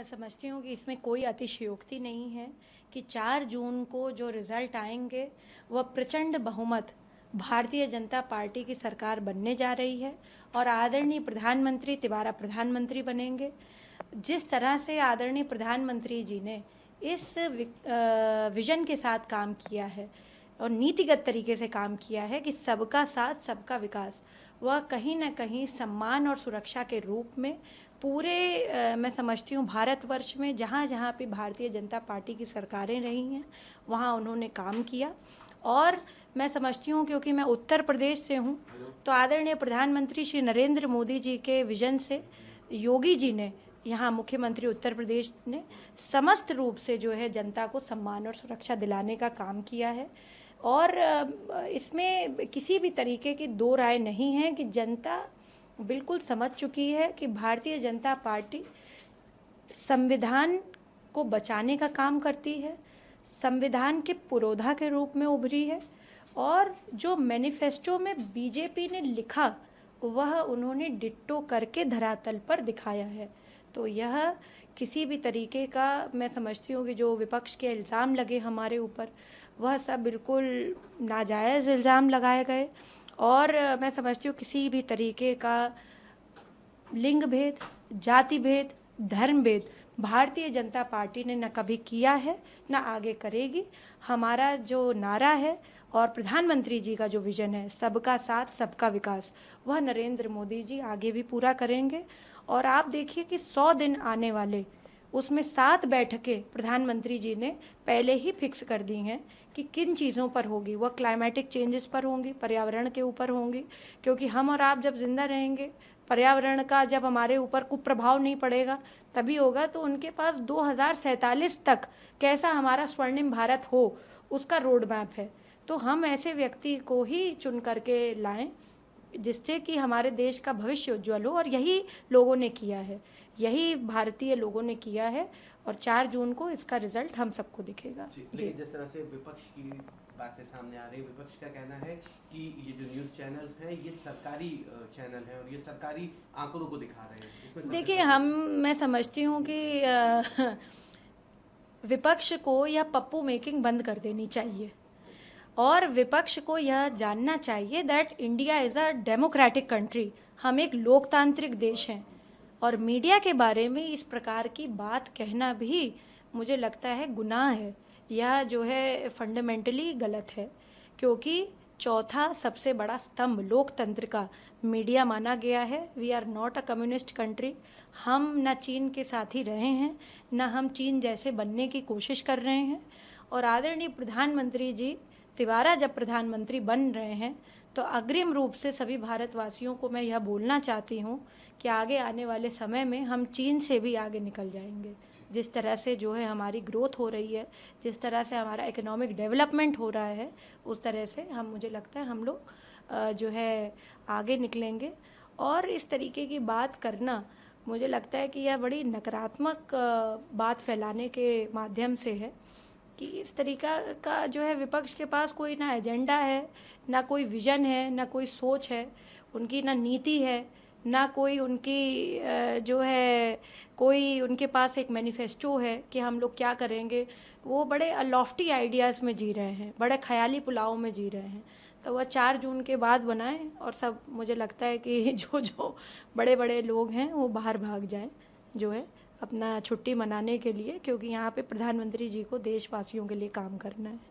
मैं समझती हूँ कि इसमें कोई अतिशयोक्ति नहीं है कि 4 जून को जो रिजल्ट आएंगे वह प्रचंड बहुमत भारतीय जनता पार्टी की सरकार बनने जा रही है और आदरणीय प्रधानमंत्री तिबारा प्रधानमंत्री बनेंगे। जिस तरह से आदरणीय प्रधानमंत्री जी ने इस विजन के साथ काम किया है और नीतिगत तरीके से काम किया है कि सबका साथ सबका विकास, वह कहीं ना कहीं सम्मान और सुरक्षा के रूप में पूरे मैं समझती हूँ भारतवर्ष में जहाँ जहाँ पे भारतीय जनता पार्टी की सरकारें रही हैं वहाँ उन्होंने काम किया। और मैं समझती हूँ क्योंकि मैं उत्तर प्रदेश से हूँ तो आदरणीय प्रधानमंत्री श्री नरेंद्र मोदी जी के विजन से योगी जी ने, यहाँ मुख्यमंत्री उत्तर प्रदेश ने समस्त रूप से जो है जनता को सम्मान और सुरक्षा दिलाने का काम किया है। और इसमें किसी भी तरीके की दो राय नहीं है कि जनता बिल्कुल समझ चुकी है कि भारतीय जनता पार्टी संविधान को बचाने का काम करती है, संविधान के पुरोधा के रूप में उभरी है और जो मैनिफेस्टो में बीजेपी ने लिखा वह उन्होंने डिट्टो करके धरातल पर दिखाया है। तो यह किसी भी तरीके का, मैं समझती हूँ कि जो विपक्ष के इल्ज़ाम लगे हमारे ऊपर वह सब बिल्कुल नाजायज़ इल्ज़ाम लगाए गए और मैं समझती हूँ किसी भी तरीके का लिंग भेद, जाति भेद, धर्म भेद भारतीय जनता पार्टी ने न कभी किया है न आगे करेगी। हमारा जो नारा है और प्रधानमंत्री जी का जो विजन है सबका साथ सबका विकास, वह नरेंद्र मोदी जी आगे भी पूरा करेंगे। और आप देखिए कि 100 दिन आने वाले, उसमें 7 बैठकें प्रधानमंत्री जी ने पहले ही फिक्स कर दी हैं कि किन चीज़ों पर होगी। वह क्लाइमेटिक चेंजेस पर होंगी, पर्यावरण के ऊपर होंगी, क्योंकि हम और आप जब जिंदा रहेंगे, पर्यावरण का जब हमारे ऊपर कुप्रभाव नहीं पड़ेगा तभी होगा। तो उनके पास 2047 तक कैसा हमारा स्वर्णिम भारत हो उसका रोड मैप है। तो हम ऐसे व्यक्ति को ही चुन करके लाएं जिससे कि हमारे देश का भविष्य उज्जवल हो, और यही लोगों ने किया है, यही भारतीय लोगों ने किया है और 4 जून को इसका रिजल्ट हम सबको दिखेगा। जी। जिस तरह से विपक्ष की बातें सामने आ रही है, विपक्ष का कहना है कि ये जो न्यूज़ चैनल्स हैं ये सरकारी चैनल हैं और ये सरकारी आंकड़ों को दिखा रहे हैं। देखिए, मैं समझती हूँ कि विपक्ष को यह पप्पू मेकिंग बंद कर देनी चाहिए और विपक्ष को यह जानना चाहिए that India is a democratic country. हम एक लोकतांत्रिक देश हैं और मीडिया के बारे में इस प्रकार की बात कहना भी मुझे लगता है गुनाह है। यह जो है फंडामेंटली गलत है, क्योंकि चौथा सबसे बड़ा स्तंभ लोकतंत्र का मीडिया माना गया है। We are not a communist country. हम न चीन के साथ ही रहे हैं, न हम चीन जैसे बनने की कोशिश कर रहे हैं। और आदरणीय प्रधानमंत्री जी तिवारा जब प्रधानमंत्री बन रहे हैं तो अग्रिम रूप से सभी भारतवासियों को मैं यह बोलना चाहती हूँ कि आगे आने वाले समय में हम चीन से भी आगे निकल जाएंगे। जिस तरह से जो है हमारी ग्रोथ हो रही है, जिस तरह से हमारा इकोनॉमिक डेवलपमेंट हो रहा है, उस तरह से मुझे लगता है हम लोग जो है आगे निकलेंगे। और इस तरीके की बात करना मुझे लगता है कि यह बड़ी नकारात्मक बात फैलाने के माध्यम से है कि इस तरीका का जो है विपक्ष के पास कोई ना एजेंडा है, ना कोई विजन है, ना कोई सोच है, उनकी ना नीति है, ना कोई उनकी जो है कोई उनके पास एक मैनिफेस्टो है कि हम लोग क्या करेंगे। वो बड़े लॉफ्टी आइडियाज़ में जी रहे हैं, बड़े ख्याली पुलाव में जी रहे हैं। तो वह 4 जून के बाद बनाएं और सब, मुझे लगता है कि जो जो बड़े बड़े लोग हैं वो बाहर भाग जाएं जो है अपना छुट्टी मनाने के लिए, क्योंकि यहाँ पे प्रधानमंत्री जी को देशवासियों के लिए काम करना है।